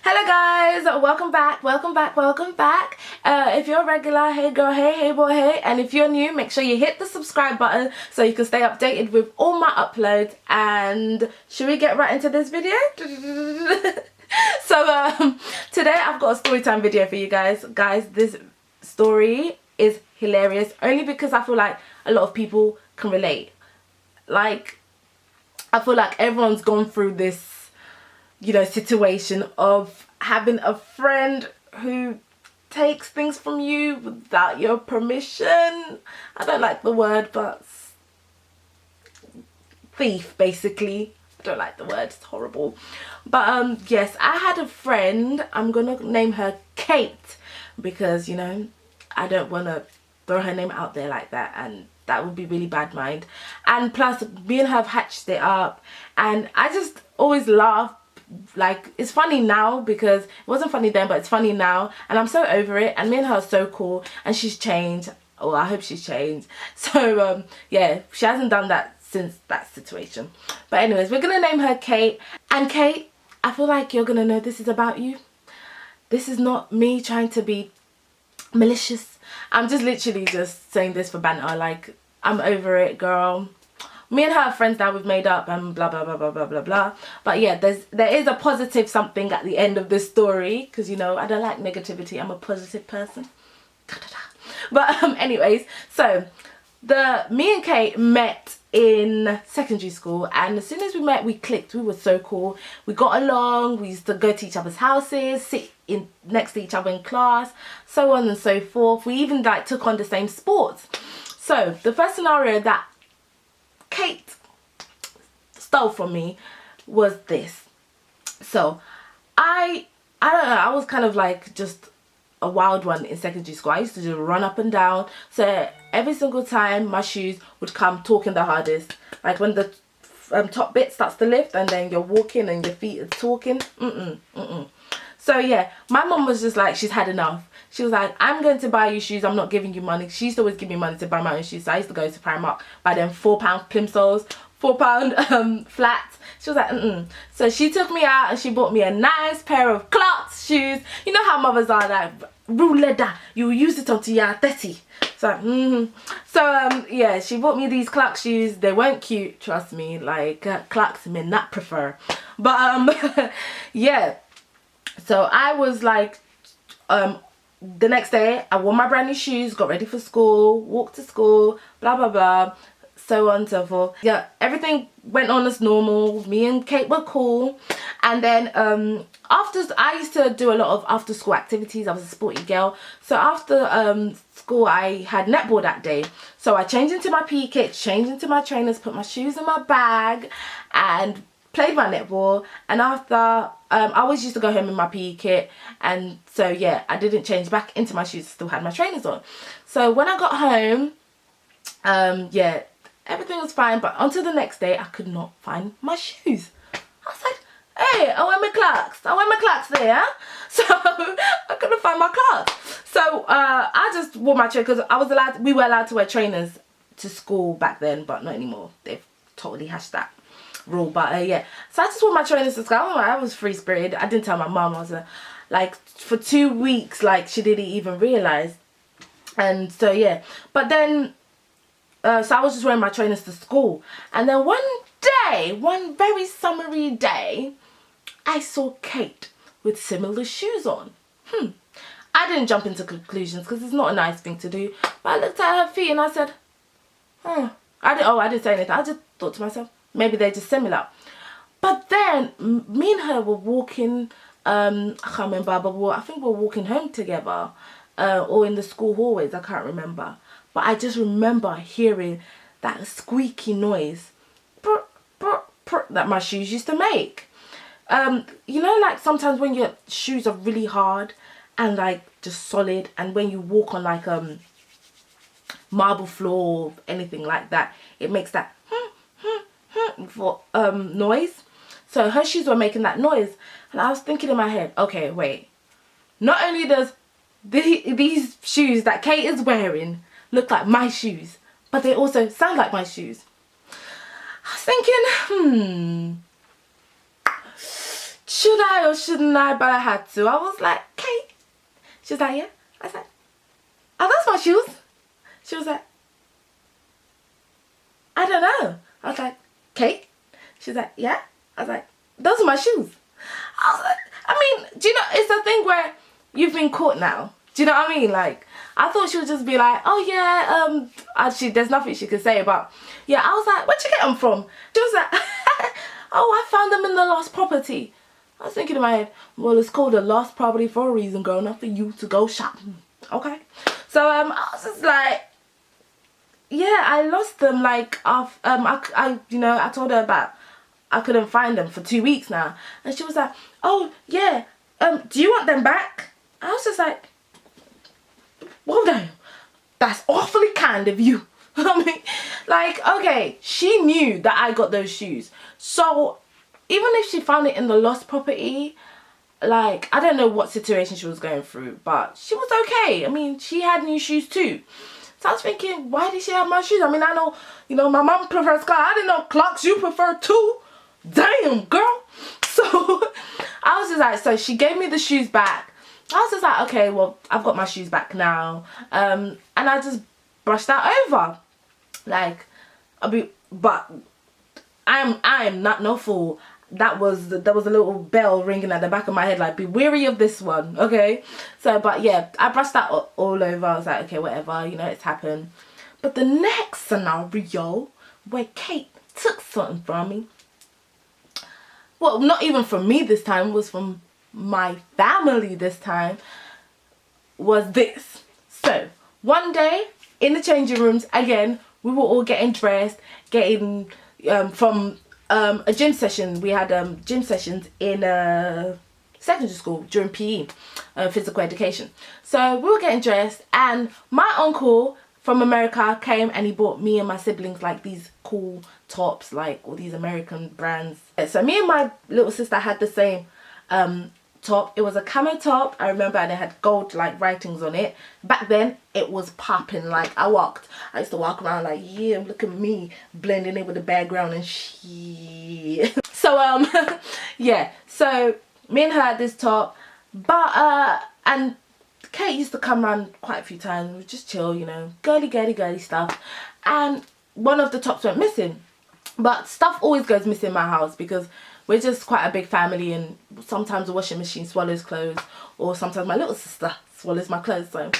Hello guys, welcome back. If you're a regular, hey girl, hey boy, hey, and if you're new, make sure you hit the subscribe button so you can stay updated with all my uploads. And should we get right into this video? So today I've got a story time video for you guys. This story is hilarious only because I feel like a lot of people can relate. Like, I feel like everyone's gone through this, situation of having a friend who takes things from you without your permission. I don't like the word, but thief, basically. I don't like the word, it's horrible. But yes, I had a friend, I'm gonna name her Kate, because I don't want to throw her name out there like that, and that would be really bad mind. And plus, me and her have hatched it up, and I just always laugh. Like, it's funny now because it wasn't funny then, but it's funny now, and I'm so over it. And me and her are so cool, and she's changed. Oh, I hope she's changed. So yeah, she hasn't done that since that situation. But anyways, we're gonna name her Kate. And Kate, I feel like you're gonna know this is about you. This is not me trying to be malicious. I'm just literally just saying this for banter. Like, I'm over it, girl. Me and her are friends now, we've made up and blah blah blah blah blah blah blah. But yeah, there is a positive something at the end of this story, because I don't like negativity. I'm a positive person. But anyways, so me and Kate met in secondary school, and as soon as we met, we clicked. We were so cool. We got along. We used to go to each other's houses, sit in next to each other in class, so on and so forth. We even took on the same sports. So the first scenario that Kate stole from me was this. So I don't know, I was kind of like just a wild one in secondary school. I used to just run up and down. So every single time my shoes would come talking the hardest. Like when the top bit starts to lift and then you're walking and your feet are talking. So yeah, my mom was just like, she's had enough. She was like, I'm going to buy you shoes, I'm not giving you money. She used to always give me money to buy my own shoes. So I used to go to Primark, buy them £4 plimsolls, £4 flats. She was like, So she took me out and she bought me a nice pair of Clarks shoes. You know how mothers are, like, real leather, you use it until you're 30. So, So yeah, she bought me these Clarks shoes. They weren't cute, trust me. Like, Clarks may not prefer. But yeah. So I was like, the next day I wore my brand new shoes, got ready for school, walked to school, blah blah blah, so on and so forth. Yeah, everything went on as normal. Me and Kate were cool. And then after, I used to do a lot of after school activities. I was a sporty girl. So after school I had netball that day. So I changed into my PE kit, changed into my trainers, put my shoes in my bag and played my netball. And after, I always used to go home in my PE kit, and so yeah, I didn't change back into my shoes, still had my trainers on. So when I got home, yeah, everything was fine, but until the next day I could not find my shoes. I said, hey, I wear my Clarks there. So I couldn't find my Clarks. So I just wore my trainers, because we were allowed to wear trainers to school back then, but not anymore. They've totally hashed that rule. But yeah, so I just wore my trainers to school. I was free spirited. I didn't tell my mum. I was like, for 2 weeks, like, she didn't even realize. And so yeah, but then so I was just wearing my trainers to school, and then one very summery day, I saw Kate with similar shoes on. I didn't jump into conclusions because it's not a nice thing to do, but I looked at her feet and I said, I didn't say anything. I just thought to myself, maybe they're just similar. But then me and her were walking, I can't remember, but I think we were walking home together, or in the school hallways, I can't remember. But I just remember hearing that squeaky noise that my shoes used to make. Like sometimes when your shoes are really hard and like just solid, and when you walk on like marble floor or anything like that, it makes that noise. So her shoes were making that noise, and I was thinking in my head, okay, wait, not only does these shoes that Kate is wearing look like my shoes, but they also sound like my shoes. I was thinking, should I or shouldn't I? But I had to. I was like, Kate. She was like, yeah. I was like, oh, that's my shoes. She was like, I don't know. I was like, Kate? She was like, yeah. I was like, those are my shoes. I was like, I mean, do you know, it's a thing where you've been caught now. Do you know what I mean? Like, I thought she would just be like, oh yeah, actually there's nothing she could say, but yeah, I was like, where'd you get them from? She was like, oh, I found them in the lost property. I was thinking in my head, well, it's called a lost property for a reason, girl, not for you to go shopping. Okay? So, I was just like, yeah, I lost them, like, you know, I told her about, I couldn't find them for 2 weeks now. And she was like, oh, yeah, do you want them back? I was just like, well, damn, that's awfully kind of you. I mean, like, okay, she knew that I got those shoes. So, even if she found it in the lost property, like, I don't know what situation she was going through, but she was okay. I mean, she had new shoes too. So I was thinking, why did she have my shoes? I mean, I know, you know, my mom prefers Clarks. I didn't know Clarks you prefer too. Damn, girl. So, I was just like, so she gave me the shoes back. I was just like, okay, well, I've got my shoes back now. And I just brushed that over. Like, but I am not no fool. There was a little bell ringing at the back of my head, like, be wary of this one, okay? So, but yeah, I brushed that all over. I was like, okay, whatever, you know, it's happened. But the next scenario, where Kate took something from me, well, not even from me this time, was from my family this time, was this. So, one day, in the changing rooms, again, we were all getting dressed, getting from a gym session. We had gym sessions in secondary school during PE, physical education. So we were getting dressed, and my uncle from America came and he bought me and my siblings like these cool tops, like all these American brands. So me and my little sister had the same top. It was a camo top, I remember, and it had gold like writings on it. Back then it was popping. Like, I used to walk around like, yeah, look at me blending in with the background and shit. So yeah, so me and her had this top, but and Kate used to come around quite a few times. We just chill, you know, girly stuff. And one of the tops went missing. But stuff always goes missing in my house because we're just quite a big family, and sometimes the washing machine swallows clothes, or sometimes my little sister swallows my clothes. So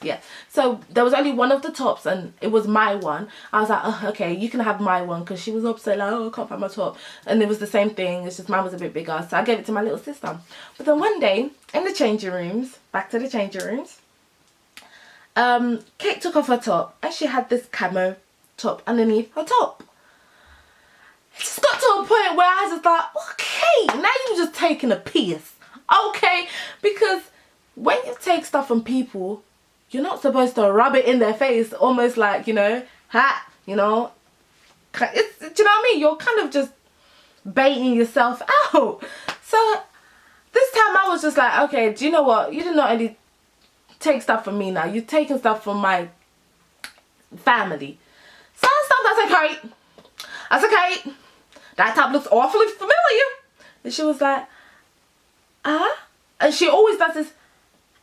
yeah, so there was only one of the tops and it was my one. I was like, oh, okay, you can have my one, because she was upset like, oh, I can't find my top. And it was the same thing, it's just mine was a bit bigger, so I gave it to my little sister. But then one day in the changing rooms, back to the changing rooms, Kate took off her top and she had this camo top underneath her top. It just got to a point where I just thought, okay, now you're just taking a piss, okay? Because when you take stuff from people, you're not supposed to rub it in their face, almost like, you know, ha, you know. Do you know what I mean? You're kind of just baiting yourself out. So this time I was just like, okay, do you know what? You did not only take stuff from me now, you're taking stuff from my family. So I stopped, I said, Kate. I said, Kate, that top looks awfully familiar. And she was like, and she always does this,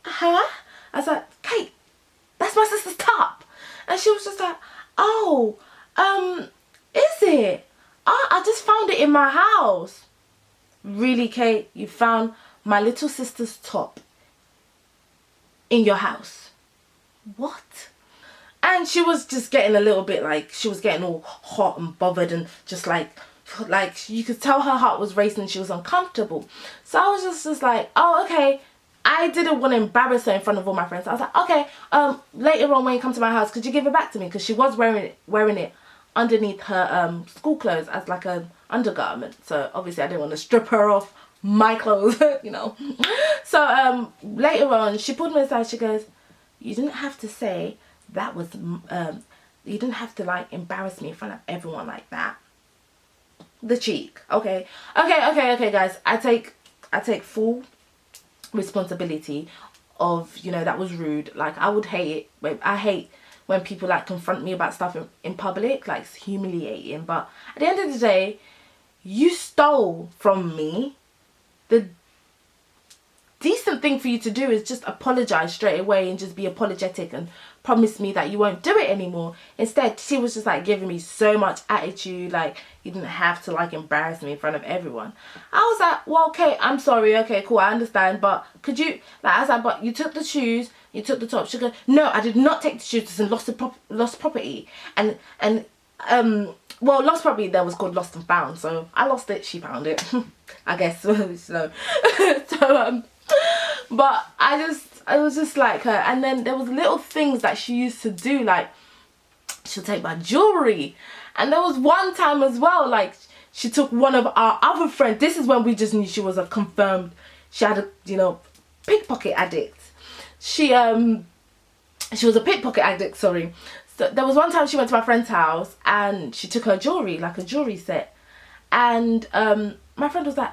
I was like, Kate, that's my sister's top. And she was just like, oh, is it? Oh, I just found it in my house. Really, Kate, you found my little sister's top in your house? What? And she was just getting a little bit like, she was getting all hot and bothered and just like you could tell her heart was racing, she was uncomfortable. So I was just like, oh, okay. I didn't want to embarrass her in front of all my friends. I was like, okay, later on when you come to my house, could you give it back to me? Because she was wearing it underneath her school clothes as like an undergarment. So obviously I didn't want to strip her off my clothes, you know. So later on, she pulled me aside, she goes, you didn't have to say that was, you didn't have to like embarrass me in front of everyone like that. The cheek. Okay, guys, I take full responsibility of, you know, that was rude. Like, I would hate it. I hate when people like confront me about stuff in public, like it's humiliating. But at the end of the day, you stole from me, the decent thing for you to do is just apologize straight away and just be apologetic and promise me that you won't do it anymore. Instead, she was just like giving me so much attitude, like you didn't have to like embarrass me in front of everyone. I was like, well, okay, I'm sorry, okay, cool, I understand, but could you, like, I was like, but you took the shoes, you took the top. She goes, no, I did not take the shoes and lost property. And well, lost property there was called lost and found, so I lost it, she found it. I guess so. So but I was just like her. And then there was little things that she used to do, like she'll take my jewelry. And there was one time as well, like she took one of our other friends. This is when we just knew she was a confirmed, she had a, you know, pickpocket addict. She was a pickpocket addict, sorry. So there was one time she went to my friend's house and she took her jewelry, like a jewelry set. And my friend was like,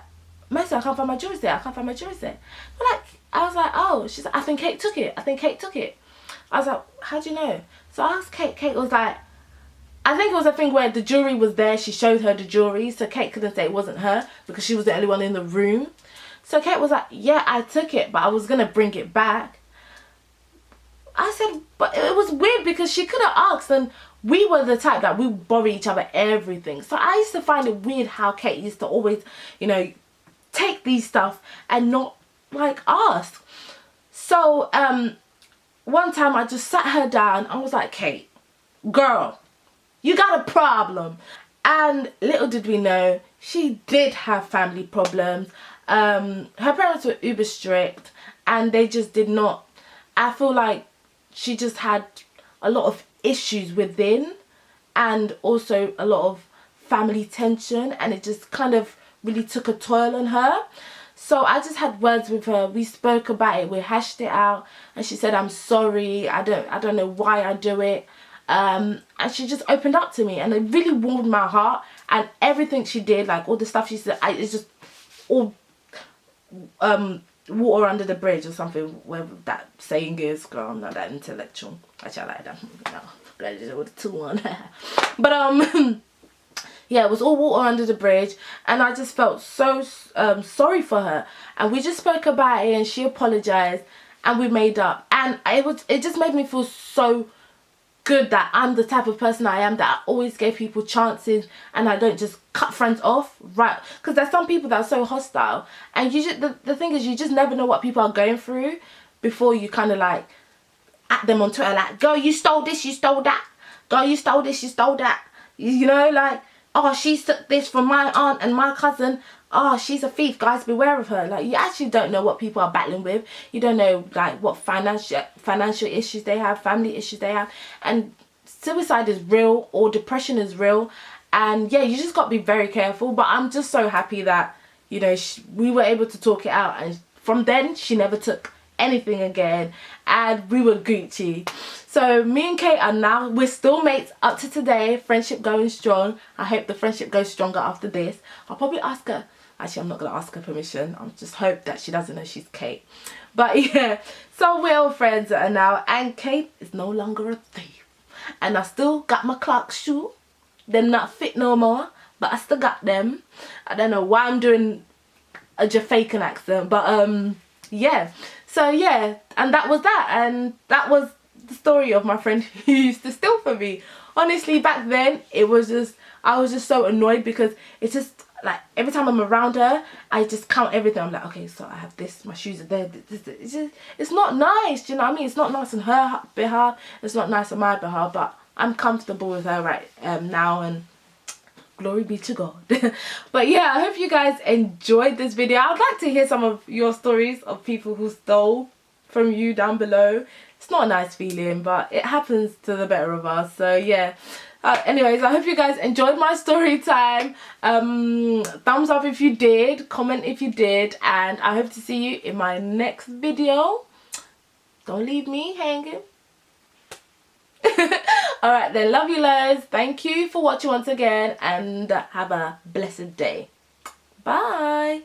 Mercy, I can't find my jewelry set. I can't find my jewelry set. But like, I was like, oh, she's like, I think Kate took it. I think Kate took it. I was like, how do you know? So I asked Kate. Kate was like, I think it was a thing where the jewelry was there. She showed her the jewelry. So Kate couldn't say it wasn't her because she was the only one in the room. So Kate was like, yeah, I took it, but I was going to bring it back. I said, but it was weird because she could have asked, and we were the type that we borrow each other everything. So I used to find it weird how Kate used to always, you know, take these stuff and not like ask. So one time I just sat her down. I was like, Kate, girl, you got a problem. And little did we know, she did have family problems. Her parents were uber strict and they just did not, I feel like she just had a lot of issues within and also a lot of family tension, and it just kind of really took a toll on her. So I just had words with her. We spoke about it, we hashed it out, and she said, I'm sorry, I don't know why I do it. And she just opened up to me, and it really warmed my heart. And everything she did, like all the stuff she said, it's just all water under the bridge or something, whatever that saying is. Girl, I'm not that intellectual. Actually, I like that. No, graduated with a 2-1. But yeah, it was all water under the bridge, and I just felt so sorry for her. And we just spoke about it, and she apologized, and we made up. And it just made me feel so good that I'm the type of person I am, that I always give people chances and I don't just cut friends off, right? Because there's some people that are so hostile, and you just, the thing is, you just never know what people are going through before you kind of like at them on Twitter, like, girl, you stole this, you stole that, girl, you stole this, you stole that, you know, like, oh, she took this from my aunt and my cousin, oh, she's a thief, guys, beware of her. Like, you actually don't know what people are battling with. You don't know like what financial issues they have, family issues they have, and suicide is real, or depression is real. And yeah, you just got to be very careful. But I'm just so happy that, you know, we were able to talk it out, and from then she never took anything again, and we were Gucci. So me and Kate are now, we're still mates up to today. Friendship going strong. I hope the friendship goes stronger after this. I'll probably ask her. Actually, I'm not going to ask her permission. I'll just hope that she doesn't know she's Kate. But yeah, so we're all friends now, and Kate is no longer a thief. And I still got my Clarks shoe. They're not fit no more, but I still got them. I don't know why I'm doing a Jamaican accent, but yeah. So yeah, and that was that. And that was the story of my friend who used to steal from me. Honestly, back then, it was just, I was just so annoyed because it's just, like, every time I'm around her, I just count everything. I'm like, okay, so I have this, my shoes are there. It's just, it's not nice, do you know what I mean? It's not nice on her behalf. It's not nice on my behalf, but I'm comfortable with her right now, and glory be to God. But yeah, I hope you guys enjoyed this video. I'd like to hear some of your stories of people who stole from you down below. It's not a nice feeling, but it happens to the better of us. So yeah. Anyways, I hope you guys enjoyed my story time. Thumbs up if you did, comment if you did, and I hope to see you in my next video. Don't leave me hanging. Alright then, love you loads. Thank you for watching once again, and have a blessed day. Bye.